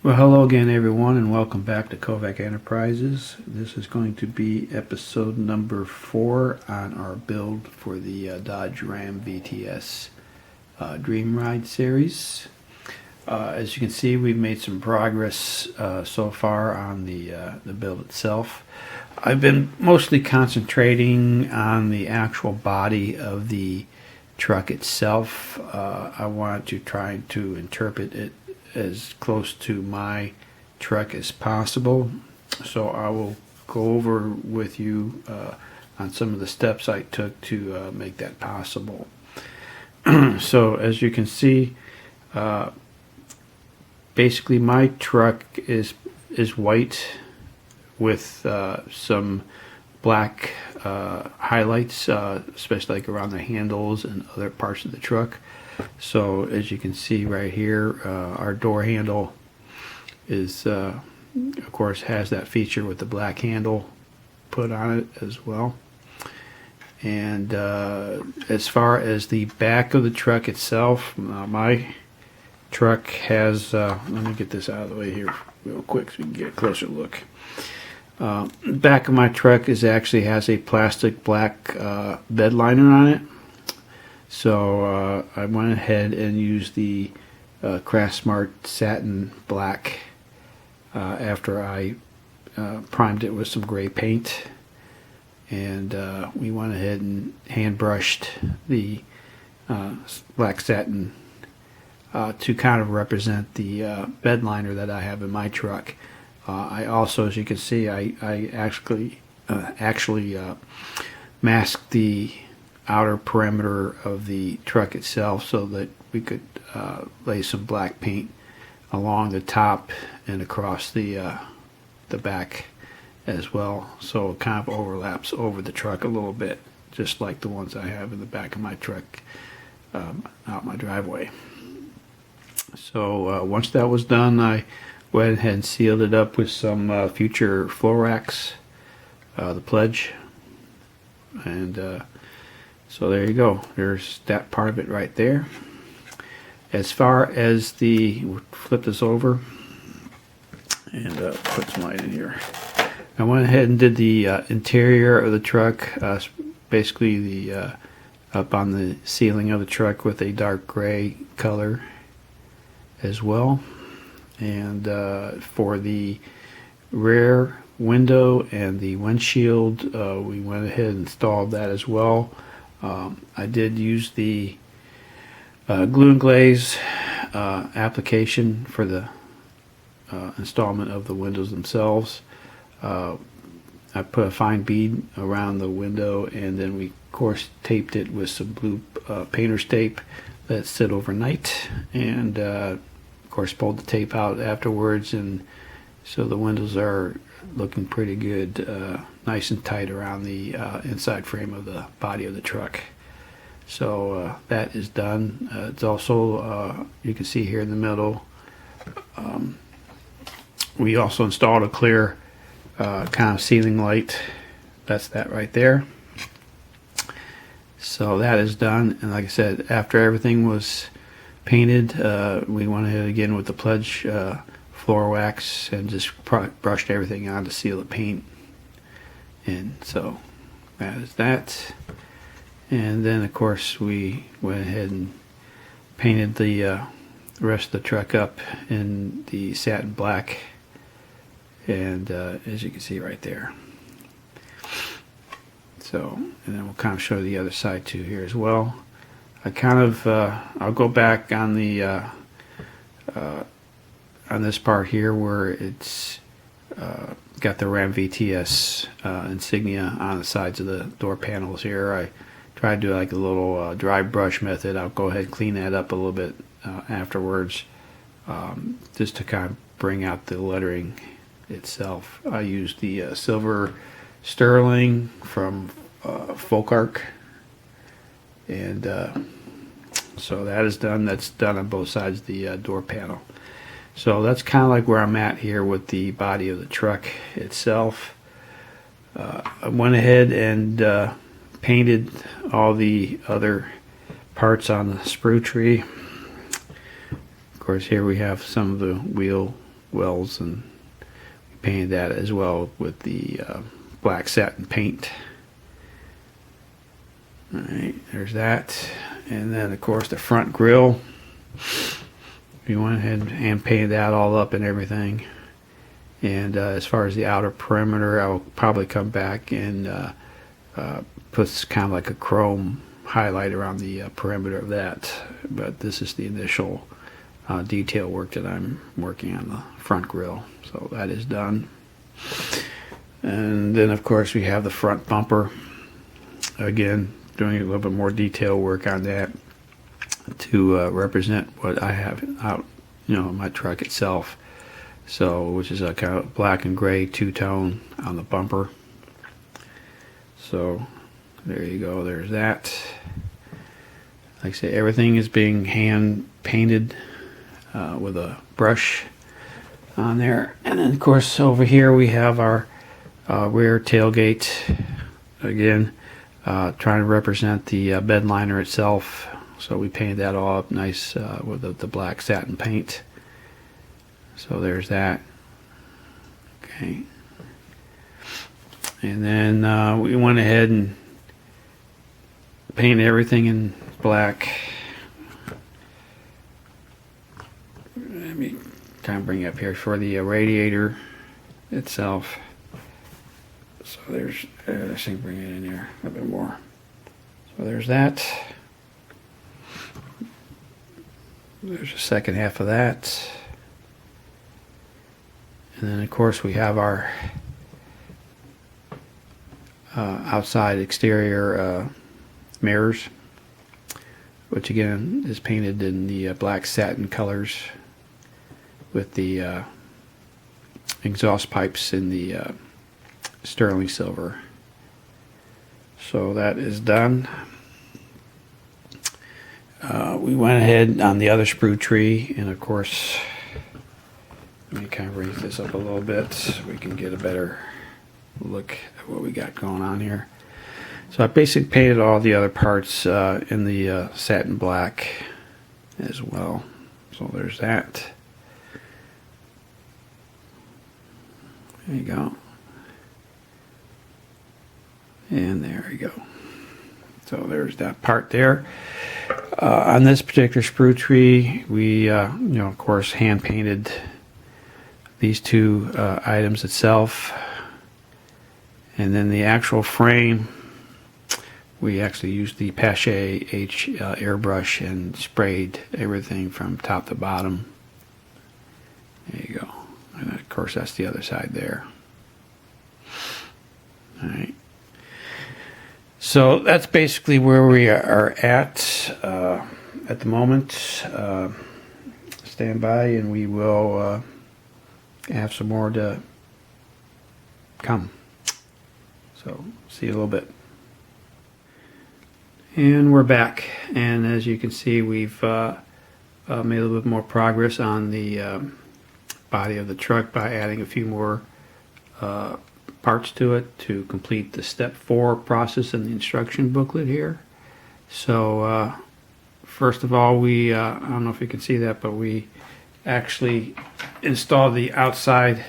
Well, hello again, everyone, and welcome back to Kovac Enterprises. This is going to be episode number 4 on our build for the Dodge Ram VTS Dream Ride series. As you can see, we've made some progress so far on the build itself. I've been mostly concentrating on the actual body of the truck itself. I want to try to interpret it as close to my truck as possible, so I will go over with you on some of the steps I took to make that possible. So as you can see, basically my truck is white with some black highlights, especially like around the handles and other parts of the truck. So as you can see right here, our door handle is of course has that feature with the black handle put on it as well. And as far as the back of the truck itself, my truck has let me get this out of the way here real quick so we can get a closer look. The back of my truck actually has a plastic black bed liner on it. So I went ahead and used the Craftsmart satin black after I primed it with some gray paint, and we went ahead and hand brushed the black satin to kind of represent the bed liner that I have in my truck. I also, as you can see, I actually masked the outer perimeter of the truck itself so that we could lay some black paint along the top and across the back as well, so it kind of overlaps over the truck a little bit, just like the ones I have in the back of my truck out my driveway. So once that was done, I went ahead and sealed it up with some future floor wax, the pledge, and so there you go. There's that part of it right there. As far as we'll flip this over and put some light in here. I went ahead and did the interior of the truck, basically the up on the ceiling of the truck with a dark gray color as well. And for the rear window and the windshield, we went ahead and installed that as well. I did use the glue and glaze application for the installment of the windows themselves. I put a fine bead around the window, and then we of course taped it with some blue painter's tape that sit overnight, and of course pulled the tape out afterwards, and so the windows are looking pretty good, nice and tight around the inside frame of the body of the truck. So that is done. It's also, you can see here in the middle, we also installed a clear kind of ceiling light. That's that right there. So that is done, and like I said, after everything was painted, we went ahead again with the pledge floor wax and just brushed everything on to seal the paint. And so that is that. And then of course we went ahead and painted the rest of the truck up in the satin black, and as you can see right there. So, and then we'll kind of show the other side too here as well. I kind of I'll go back on the on this part here where it's got the Ram VTS insignia on the sides of the door panels here. I tried to do like a little dry brush method. I'll go ahead and clean that up a little bit afterwards, just to kind of bring out the lettering itself. I used the silver sterling from Folk Arc, and so that is done. That's done on both sides of the door panel. So that's kind of like where I'm at here with the body of the truck itself. I went ahead and painted all the other parts on the sprue tree. Of course, here we have some of the wheel wells, and we painted that as well with the black satin paint. Alright, there's that. And then of course the front grille, we went ahead and hand painted that all up and everything. And as far as the outer perimeter, I'll probably come back and put kind of like a chrome highlight around the perimeter of that. But this is the initial detail work that I'm working on the front grille. So that is done. And then of course we have the front bumper. Again, doing a little bit more detail work on that to represent what I have out, in my truck itself. So, which is a kind of black and gray two-tone on the bumper. So, there you go. There's that. Like I say, everything is being hand painted with a brush on there. And then, of course, over here we have our rear tailgate. Again, trying to represent the bed liner itself. So we painted that all up nice with the black satin paint. So there's that. Okay. And then we went ahead and painted everything in black. Let me kind of bring it up here for the radiator itself. So there's, let's see, bring it in here a bit more. So there's that. There's the second half of that. And then of course we have our outside exterior mirrors, which again is painted in the black satin colors with the exhaust pipes in the sterling silver. So that is done. We went ahead on the other sprue tree, and of course, let me kind of raise this up a little bit so we can get a better look at what we got going on here. So I basically painted all the other parts in the satin black as well. So there's that. There you go. And there we go. So there's that part there. On this particular sprue tree, we, of course, hand painted these two items itself. And then the actual frame, we actually used the Pache H airbrush and sprayed everything from top to bottom. There you go. And of course, that's the other side there. All right. So that's basically where we are at the moment. Stand by, and we will have some more to come. So see you in a little bit. And we're back, and as you can see, we've made a little bit more progress on the body of the truck by adding a few more parts to it to complete the step 4 process in the instruction booklet here. So first of all, we I don't know if you can see that, but we actually installed the outside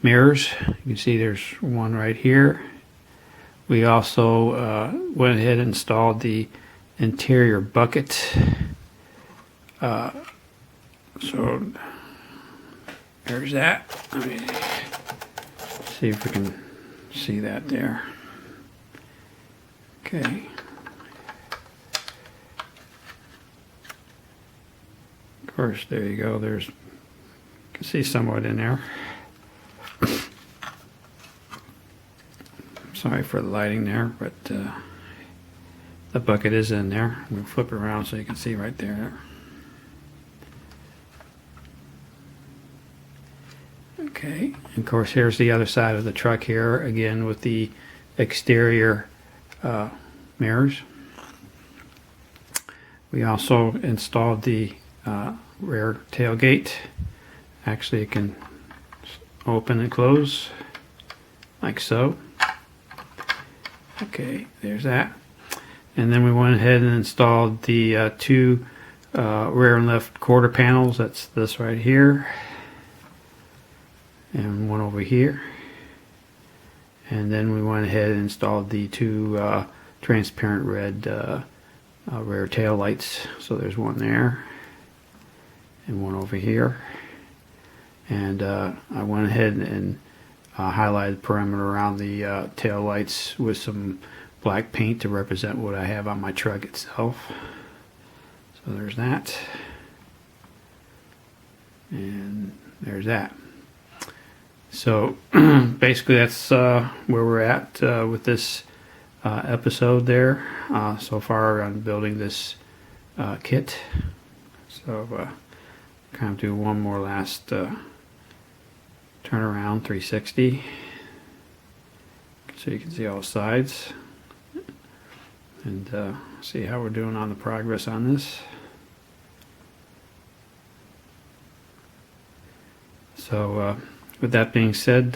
mirrors. You can see there's one right here. We also went ahead and installed the interior bucket. So there's that. Let me see if we can see that there. Okay. Of course, there you go. There's, you can see somewhat in there. Sorry for the lighting there, but the bucket is in there. We'll flip it around so you can see right there. Okay, and of course here's the other side of the truck here, again with the exterior mirrors. We also installed the rear tailgate. Actually, it can open and close like so. Okay, there's that. And then we went ahead and installed the two rear and left quarter panels. That's this right here. and one over here. And then we went ahead and installed the two transparent red rear tail lights. So there's one there and one over here. And I went ahead and highlighted the perimeter around the tail lights with some black paint to represent what I have on my truck itself. So there's that. And there's that. So basically that's where we're at with this episode there. So far on building this kit. So kind of do one more last turn around 360 so you can see all sides and see how we're doing on the progress on this. So with that being said,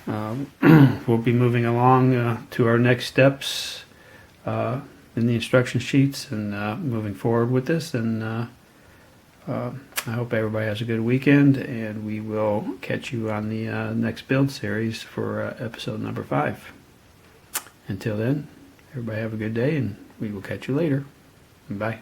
we'll be moving along to our next steps in the instruction sheets and moving forward with this, and I hope everybody has a good weekend, and we will catch you on the next build series for episode number 5. Until then, everybody have a good day, and we will catch you later. Bye.